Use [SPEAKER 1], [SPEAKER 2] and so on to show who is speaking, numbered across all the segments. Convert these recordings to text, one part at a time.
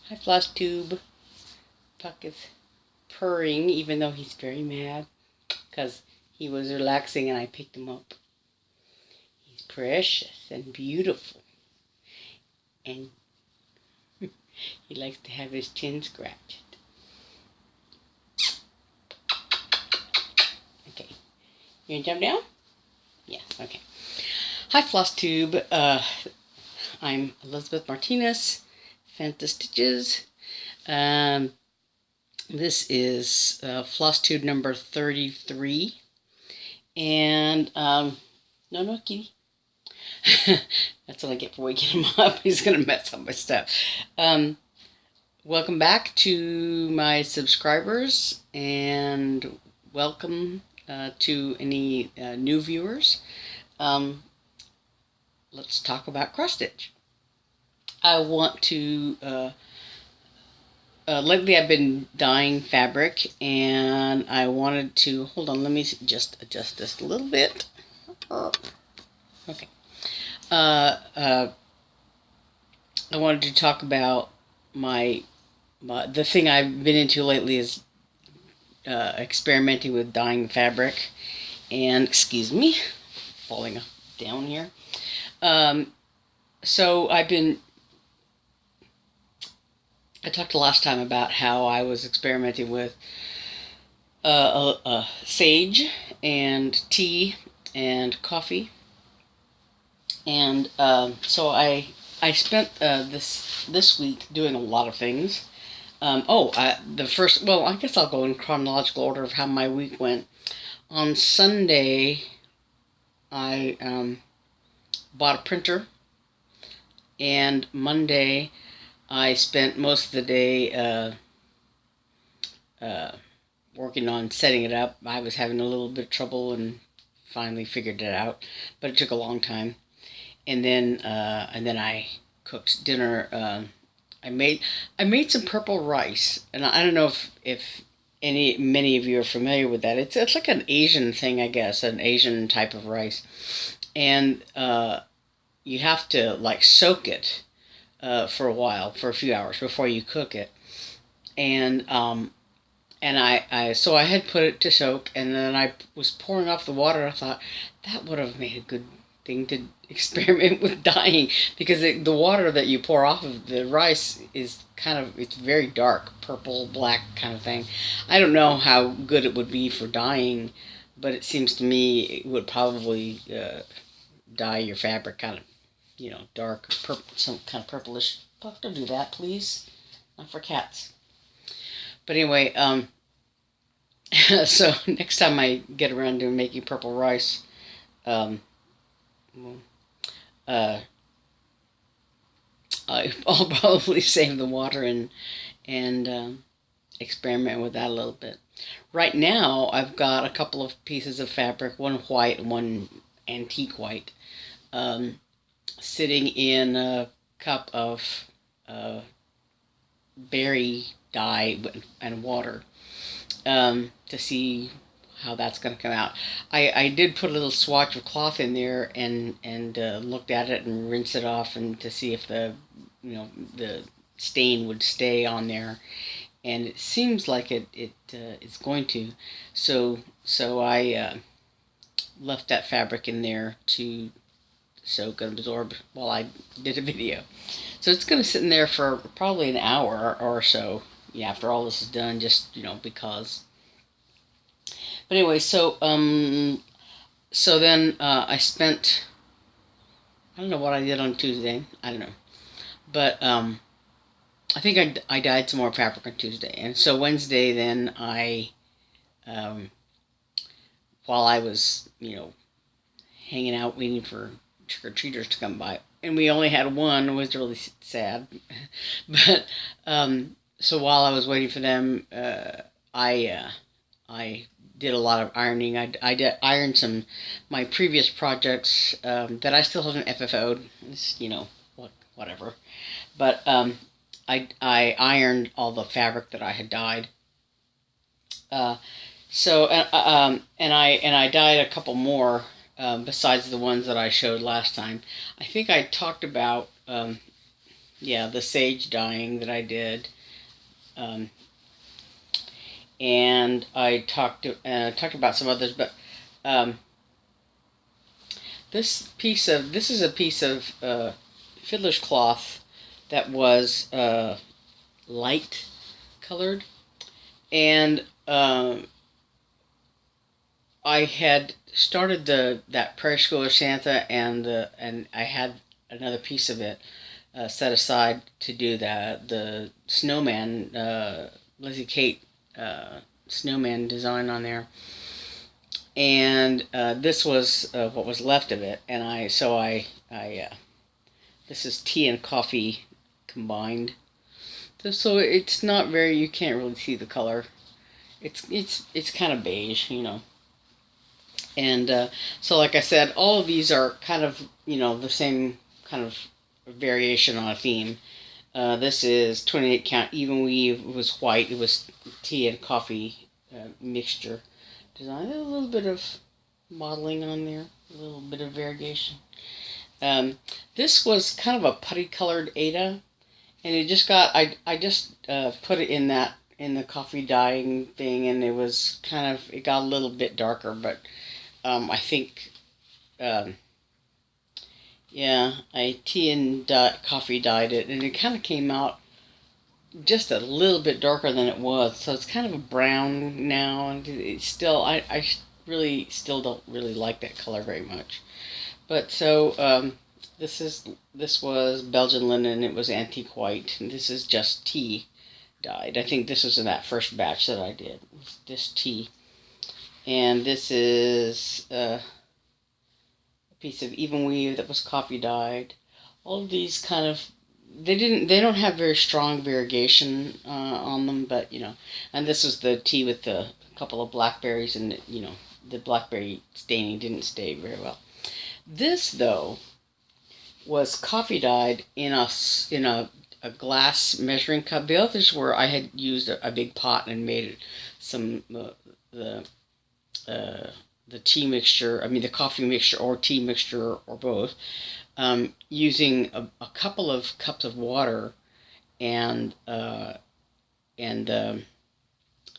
[SPEAKER 1] Hi, Flosstube. Puck is purring, even though he's very mad because he was relaxing and I picked him up. He's precious and beautiful, and he likes to have his chin scratched. Okay, you gonna jump down? Yeah. Okay. Hi, Flosstube. I'm Elizabeth Martinez, phantastitches. This is Flosstube number 33. And, no, kitty. That's what I get for waking him up. He's going to mess up my stuff. Welcome back to my subscribers, and welcome to any new viewers. Let's talk about cross stitch. I want to lately I've been dyeing fabric, and I wanted to, hold on, let me just adjust this a little bit. Okay. I wanted to talk about the thing I've been into lately is experimenting with dyeing fabric, and excuse me, falling down here. So I talked last time about how I was experimenting with sage and tea and coffee, and so I spent this week doing a lot of things. I guess I'll go in chronological order of how my week went. On Sunday, I bought a printer, and Monday I spent most of the day working on setting it up. I was having a little bit of trouble and finally figured it out, but it took a long time. And then I cooked dinner. I made some purple rice, and I don't know if many of you are familiar with that. It's like an Asian thing, I guess, an Asian type of rice, and you have to like soak it for a while, for a few hours before you cook it. And so I had put it to soak, and then I was pouring off the water. I thought that would have made a good thing to experiment with dyeing, because the water that you pour off of the rice is it's very dark, purple, black kind of thing. I don't know how good it would be for dyeing, but it seems to me it would probably dye your fabric kind of, dark, purple, some kind of purplish. Puff, don't do that, please. Not for cats. But anyway, so next time I get around to making purple rice, I'll probably save the water and experiment with that a little bit. Right now, I've got a couple of pieces of fabric, one white and one antique white, sitting in a cup of berry dye and water, to see how that's going to come out. I did put a little swatch of cloth in there and looked at it and rinsed it off, and to see if the stain would stay on there, and it seems like it is going to. So I left that fabric in there to soak and absorb while I did a video. So it's going to sit in there for probably an hour or so, after all this is done, just, because. But anyway, so then I spent, I don't know what I did on Tuesday, I don't know. But I think I dyed some more fabric on Tuesday. And so Wednesday, then while I was, hanging out waiting for trick-or-treaters to come by, and we only had one. It was really sad. But so while I was waiting for them, I did a lot of ironing. I ironed my previous projects that I still haven't FFO'd. It's, whatever. But I ironed all the fabric that I had dyed. And I dyed a couple more besides the ones that I showed last time. I think I talked about yeah, the sage dyeing that I did. Um, and I talked about some others, but um, this is a piece of fiddler's cloth that was light colored, and I had started that Prairie Schooler Santa, and I had another piece of it set aside to do the snowman, Lizzie Kate snowman design on there, and this was what was left of it, and I this is tea and coffee combined, so it's not very, you can't really see the color. It's kind of beige, and so like I said, all of these are kind of the same kind of variation on a theme. This is 28 count even weave. It was white. It was tea and coffee mixture design. A little bit of modeling on there, a little bit of variegation. This was kind of a putty colored Ada, and it just got, I just put it in the coffee dyeing thing, and it got a little bit darker, but I think yeah, I tea and coffee dyed it, and it kind of came out just a little bit darker than it was. So it's kind of a brown now, and it's still, I really still don't really like that color very much. But so this was Belgian linen. It was antique white, and this is just tea dyed. I think this was in that first batch that I did. It was just tea, and this is piece of even weave that was coffee dyed. All of these kind of, they don't have very strong variegation on them, but and this was the tea with the couple of blackberries, and the blackberry staining didn't stay very well. This though was coffee dyed in a glass measuring cup. The others were, I had used a big pot and made some the tea mixture, the coffee mixture or tea mixture or both, using a couple of cups of water and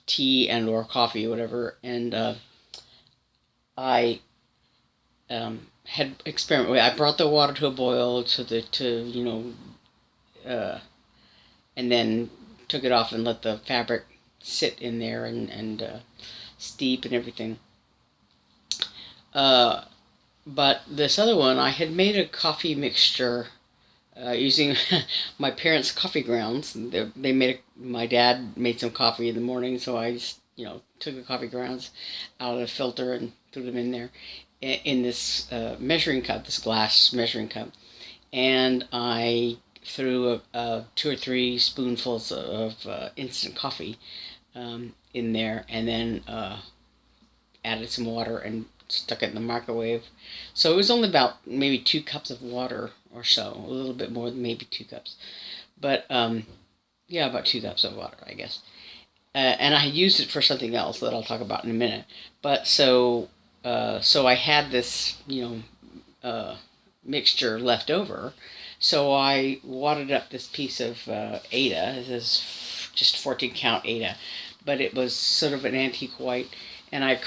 [SPEAKER 1] tea and or coffee, whatever, and I had experimented with. I brought the water to a boil and then took it off and let the fabric sit in there and steep and everything. But this other one, I had made a coffee mixture using my parents' coffee grounds. My dad made some coffee in the morning, so I just, took the coffee grounds out of the filter and threw them in there in this measuring cup, this glass measuring cup, and I threw 2 or 3 spoonfuls of instant coffee in there, and then added some water and stuck it in the microwave. So it was only about maybe 2 cups of water or so, a little bit more than maybe 2 cups. But yeah, about 2 cups of water, I guess. And I used it for something else that I'll talk about in a minute. But so I had this, mixture left over. So I wadded up this piece of Ada. This is just 14 count Ada, but it was sort of an antique white. And I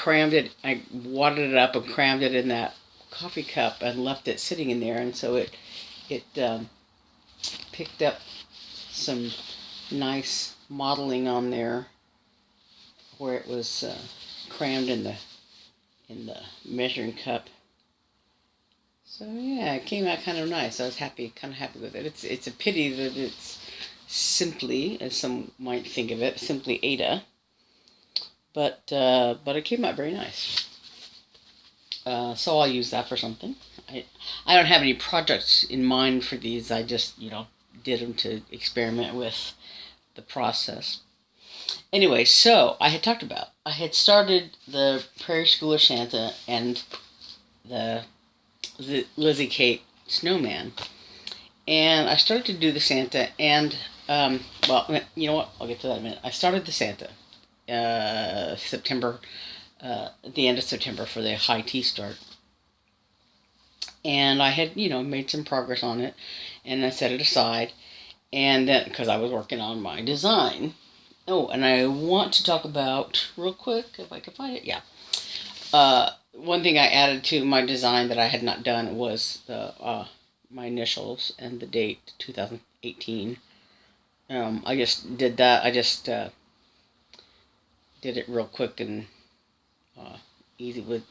[SPEAKER 1] wadded it up and crammed it in that coffee cup and left it sitting in there. And so it picked up some nice modeling on there where it was crammed in the measuring cup. So yeah, it came out kind of nice. I was kind of happy with it. It's a pity that it's simply, as some might think of it, simply Ada. But it came out very nice. So I'll use that for something. I don't have any projects in mind for these. I just, did them to experiment with the process. Anyway, so I had started the Prairie Schooler Santa and the Lizzie Kate Snowman. And I started to do the Santa, and, well, you know what? I'll get to that in a minute. I started the Santa September, at the end of September for the high tea start. And I had, made some progress on it, and I set it aside. And then, because I was working on my design. Oh, and I want to talk about, real quick, if I can find it, yeah. One thing I added to my design that I had not done was my initials and the date, 2018. I just did that. I just did it real quick and easy with,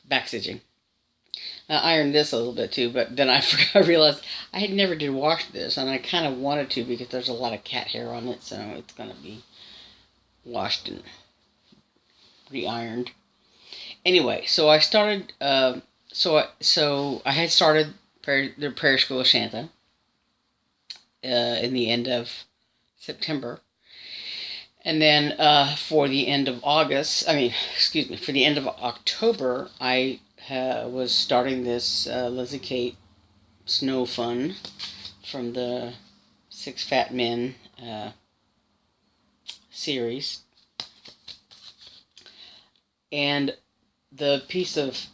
[SPEAKER 1] backstitching. I ironed this a little bit too, but then I realized I had never did wash this, and I kind of wanted to because there's a lot of cat hair on it, so it's going to be washed and re-ironed. Anyway, so I started. So I had started the Prairie School of Santa in the end of September, and then for the end of August, excuse me, for the end of October, I was starting this Lizzie Kate Snow Fun from the Six Fat Men series. And the piece of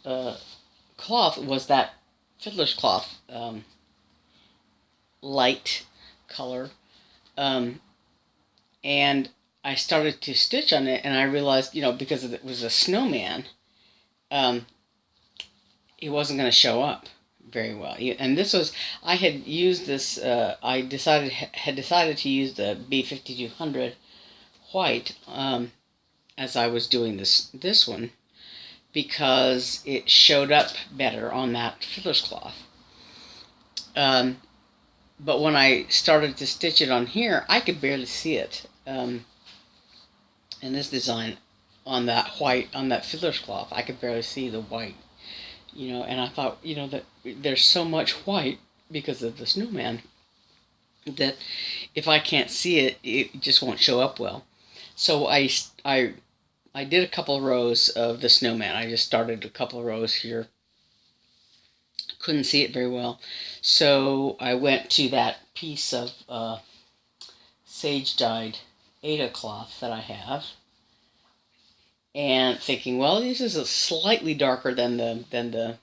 [SPEAKER 1] cloth was that fiddler's cloth, light color. And I started to stitch on it, and I realized, because it was a snowman, it wasn't going to show up very well. And this was, I had used this, I had decided to use the B5200 white as I was doing this one, because it showed up better on that fiddler's cloth. But when I started to stitch it on here, I could barely see it. In this design, on that white, on that fiddler's cloth, I could barely see the white. And I thought, that there's so much white because of the snowman that if I can't see it, it just won't show up well. So I did a couple rows of the snowman. I just started a couple rows here. Couldn't see it very well. So I went to that piece of sage-dyed Ada cloth that I have, and thinking, well, this is a slightly darker than the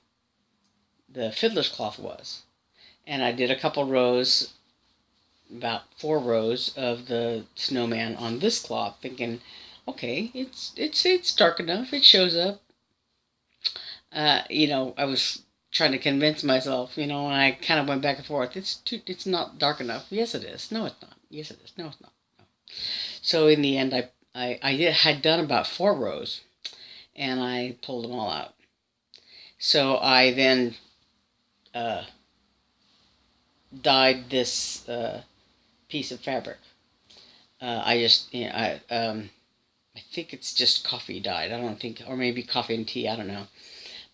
[SPEAKER 1] fiddler's cloth was. And I did a couple rows, about 4 rows of the snowman on this cloth, thinking, okay, it's dark enough, it shows up. I was trying to convince myself, and I kind of went back and forth. It's not dark enough. Yes, it is. No, it's not. Yes, it is. No, it's not. No. So in the end, I had done about 4 rows, and I pulled them all out. So I then dyed this piece of fabric. I think it's just coffee dyed. I don't think, or maybe coffee and tea. I don't know.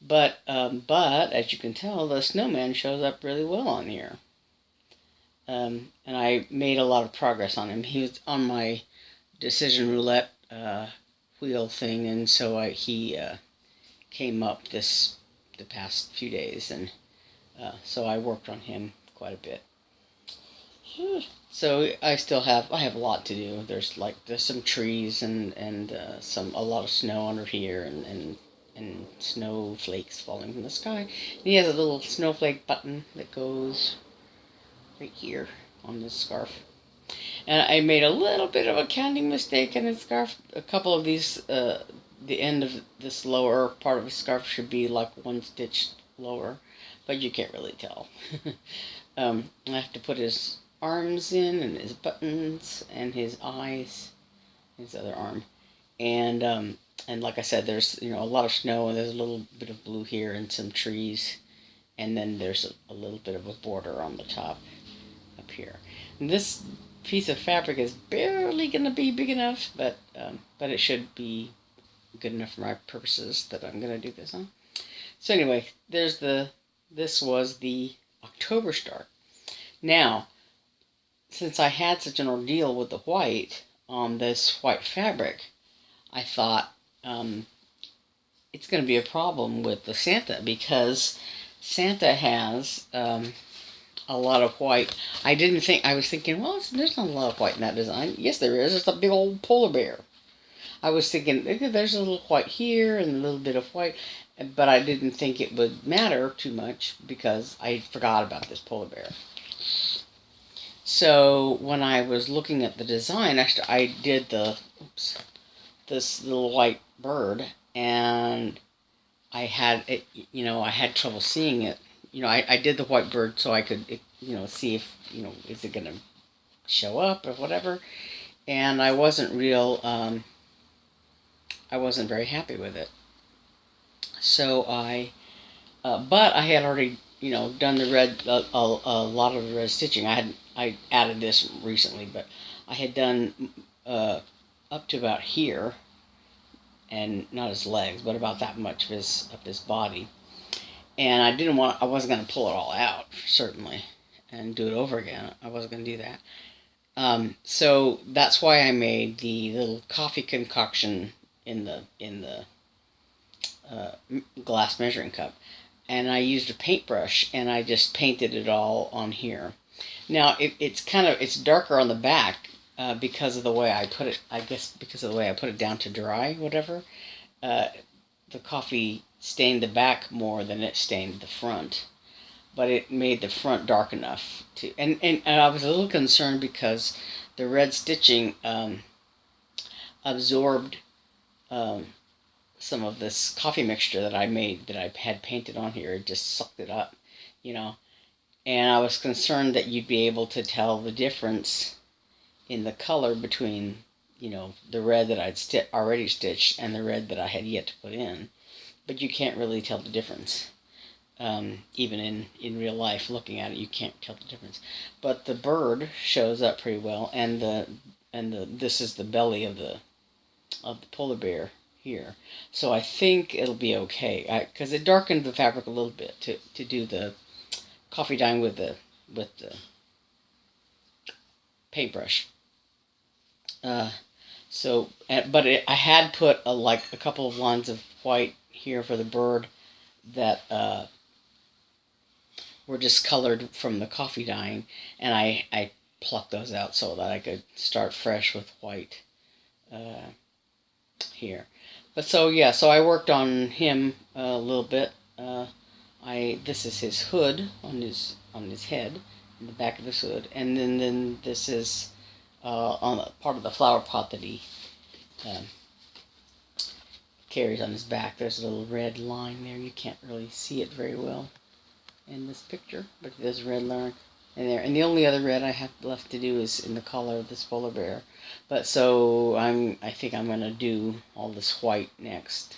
[SPEAKER 1] But as you can tell, the snowman shows up really well on here. And I made a lot of progress on him. He was on my decision roulette wheel thing, and so he came up the past few days, and so I worked on him quite a bit. So I have a lot to do. There's some trees and a lot of snow under here, and snowflakes falling from the sky. And he has a little snowflake button that goes right here on this scarf. And I made a little bit of a counting mistake in his scarf. A couple of these, the end of this lower part of the scarf should be like 1 stitch lower, but you can't really tell. I have to put his arms in, and his buttons, and his eyes, his other arm. And like I said, there's a lot of snow, and there's a little bit of blue here and some trees, and then there's a little bit of a border on the top up here. And this piece of fabric is barely going to be big enough, but it should be good enough for my purposes that I'm going to do this on. So anyway, this was the October start. Now, since I had such an ordeal with the white on this white fabric, I thought it's going to be a problem with the Santa, because Santa has a lot of white. I was thinking, well, there's not a lot of white in that design. Yes, there is. It's a big old polar bear. I was thinking, there's a little white here and a little bit of white. but I didn't think it would matter too much because I forgot about this polar bear. So when I was looking at the design, I did this little white bird, and I had it. I had trouble seeing it. I did the white bird so I could see if is it gonna show up or whatever, and I wasn't I wasn't very happy with it. So but I had already done the red a lot of the red stitching. I added this recently, but I had done up to about here, and not his legs, but about that much of his body. And I wasn't going to pull it all out, certainly, and do it over again. I wasn't going to do that. So that's why I made the little coffee concoction in the glass measuring cup. And I used a paintbrush, and I just painted it all on here. Now, it's darker on the back because of the way I put it, I guess because of the way I put it down to dry, whatever. The coffee stained the back more than it stained the front. But it made the front dark enough to... And I was a little concerned because the red stitching absorbed some of this coffee mixture that I made, that I had painted on here. It just sucked it up, And I was concerned that you'd be able to tell the difference in the color between, the red that I'd already stitched and the red that I had yet to put in. But you can't really tell the difference. Even in real life, looking at it, you can't tell the difference. But the bird shows up pretty well, and this is the belly of the polar bear here. So I think it'll be okay, because it darkened the fabric a little bit to do the coffee dyeing with the paintbrush. But I had put a couple of lines of white here for the bird that were discolored from the coffee dyeing, and I plucked those out so that I could start fresh with white here. But so I worked on him a little bit. This is his hood on his head, in the back of his hood, and then this is on the part of the flower pot that he carries on his back. There's a little red line there. You can't really see it very well in this picture, but there's a red line in there. And the only other red I have left to do is in the collar of this polar bear. But so I think I'm going to do all this white next,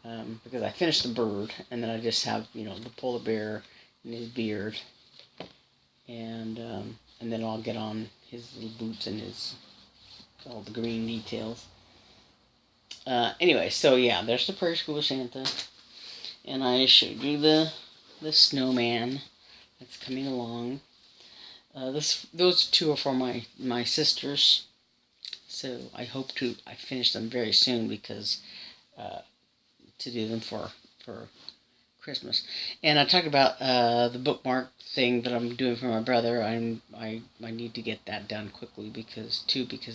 [SPEAKER 1] because I finished the bird, and then I just have the polar bear and his beard, and then I'll get on his little boots and all the green details. Anyway, so yeah, there's the Prairie School Santa, and I showed you the snowman that's coming along. Those two are for my sisters, so I hope I finish them very soon, because to do them for Christmas. And I talked about the bookmark thing that I'm doing for my brother. I need to get that done quickly because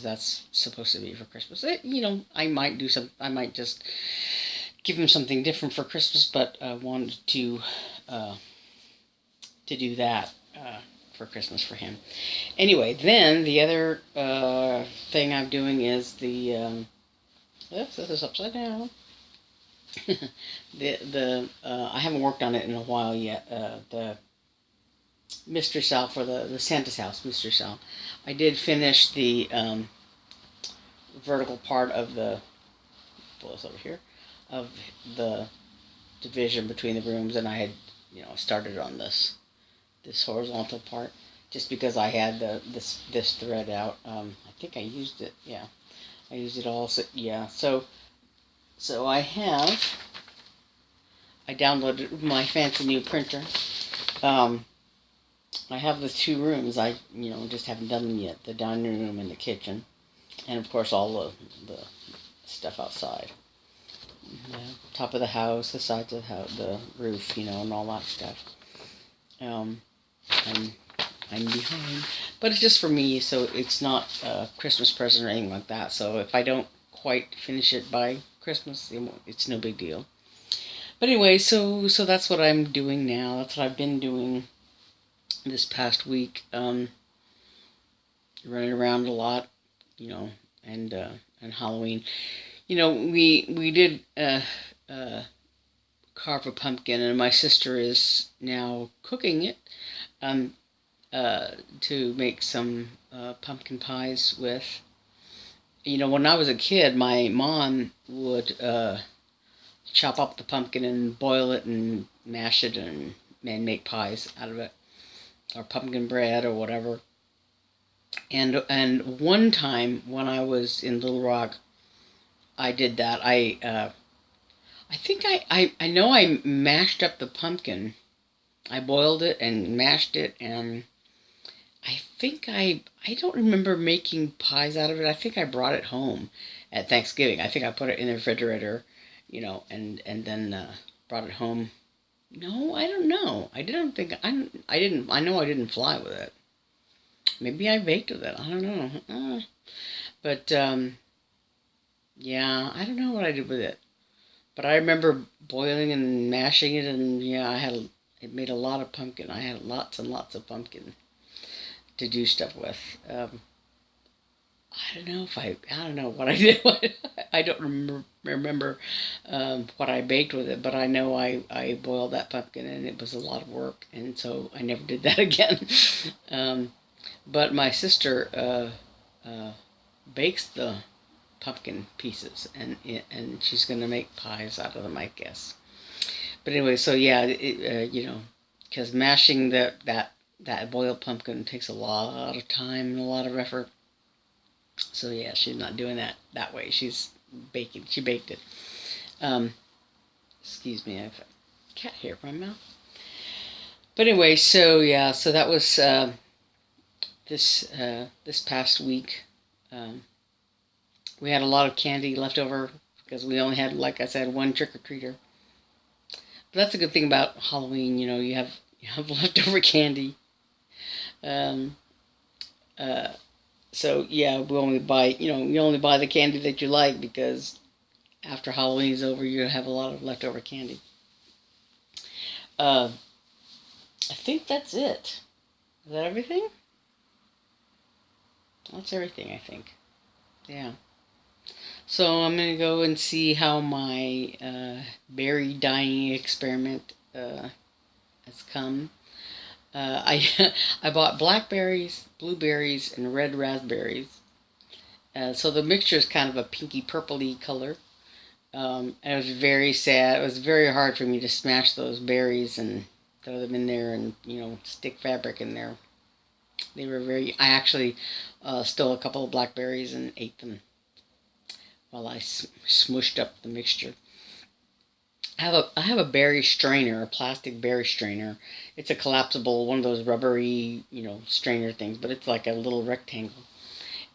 [SPEAKER 1] that's supposed to be for Christmas. I might do some. I might just give him something different for Christmas, but I wanted to do that for Christmas for him. Anyway, then the other thing I'm doing is the oops, this is upside down. I haven't worked on it in a while yet. The Mystery Cell for the Santa's house, Mystery Cell. I did finish the vertical part of the, pull this over here, of the division between the rooms, and I had started on this horizontal part just because I had this thread out. I think I used it. Yeah, I used it all. So yeah, so I downloaded my fancy new printer. I have the two rooms. I just haven't done them yet. The dining room and the kitchen, and of course all the stuff outside. The top of the house, the sides of the house, the roof, and all that stuff. I'm behind, but it's just for me, so it's not a Christmas present or anything like that. So if I don't quite finish it by Christmas, it's no big deal. But anyway, so that's what I'm doing now. That's what I've been doing this past week. Running around a lot, you know, and Halloween. You know, we did carve a pumpkin, and my sister is now cooking it um, to make some pumpkin pies with. You know, when I was a kid, my mom would chop up the pumpkin and boil it and mash it and make pies out of it, or pumpkin bread or whatever. And one time when I was in Little Rock, I did that. I think I know I mashed up the pumpkin. I boiled it and mashed it, and I think I don't remember making pies out of it. I think I brought it home at Thanksgiving. I think I put it in the refrigerator, you know, and then brought it home. No, I don't know. I didn't think I didn't. I know I didn't fly with it. Maybe I baked with it. I don't know. But yeah, I don't know what I did with it. But I remember boiling and mashing it, and yeah, it made a lot of pumpkin. I had lots and lots of pumpkin to do stuff with. I don't know what I did. I don't remember what I baked with it, but I know I boiled that pumpkin, and it was a lot of work, and so I never did that again. But my sister bakes the pumpkin pieces, and she's gonna make pies out of them, I guess. But anyway, so yeah, you know, because mashing that boiled pumpkin takes a lot of time and a lot of effort. So yeah, she's not doing that way. She's baking. She baked it. Um, excuse me, I have a cat hair in my mouth. But anyway, so yeah, so that was this past week. Um, we had a lot of candy left over because we only had, like I said, one trick or treater. But that's a good thing about Halloween. You know, you have leftover candy. Um, uh, so yeah, we only buy you only buy the candy that you like, because after Halloween is over, you have a lot of leftover candy. Uh, I think that's it. Is that everything? That's everything, I think. Yeah. So I'm gonna go and see how my berry dyeing experiment has come. I I bought blackberries, blueberries, and red raspberries. So the mixture is kind of a pinky purpley color. And it was very sad. It was very hard for me to smash those berries and throw them in there, and stick fabric in there. They were very. I actually stole a couple of blackberries and ate them while I smushed up the mixture. I have a berry strainer, a plastic berry strainer. It's a collapsible, one of those rubbery, strainer things, but it's like a little rectangle,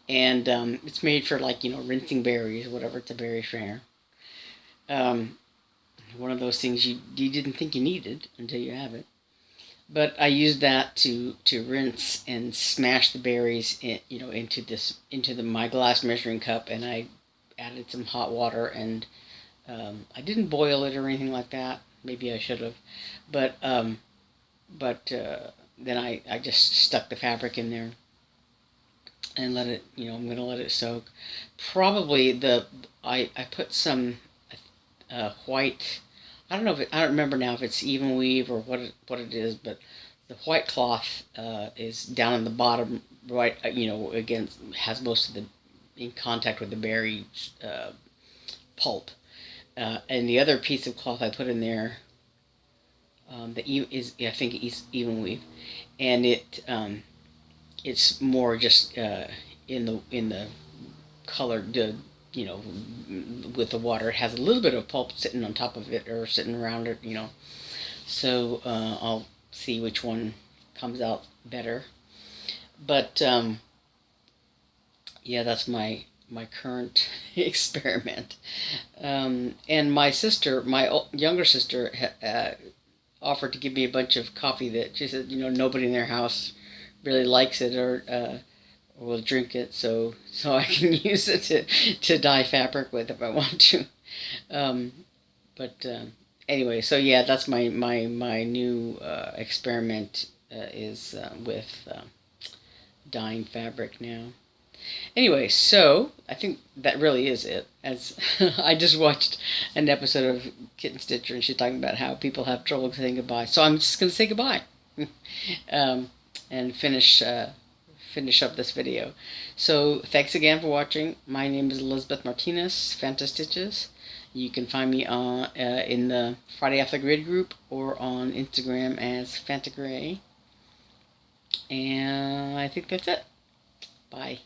[SPEAKER 1] and it's made for, like, rinsing berries, whatever. It's a berry strainer. Um, One of those things you didn't think you needed until you have it. But I used that to rinse and smash the berries into the my glass measuring cup, and I added some hot water, and I didn't boil it or anything like that. Maybe I should have, but then I just stuck the fabric in there and let it. I'm gonna let it soak. Probably I put some white. I don't know if I don't remember now if it's even weave or what it is, but the white cloth is down in the bottom right. Again, has most of the in contact with the berry pulp. And the other piece of cloth I put in there, I think it's even weave, and it's more just in the color, you know with the water. It has a little bit of pulp sitting on top of it or sitting around it. So I'll see which one comes out better. But yeah, that's my current experiment. And my sister, my younger sister, offered to give me a bunch of coffee that she said, nobody in their house really likes it, or will drink it, so I can use it to dye fabric with if I want to. Um, but anyway, so yeah, that's my new experiment is with dyeing fabric now. Anyway, so I think that really is it. As I just watched an episode of Kitten Stitcher, and she's talking about how people have trouble saying goodbye. So I'm just going to say goodbye and finish up this video. So thanks again for watching. My name is Elizabeth Martinez, phantastitches. You can find me on in the Friday Off the Grid group or on Instagram as phantagray. And I think that's it. Bye.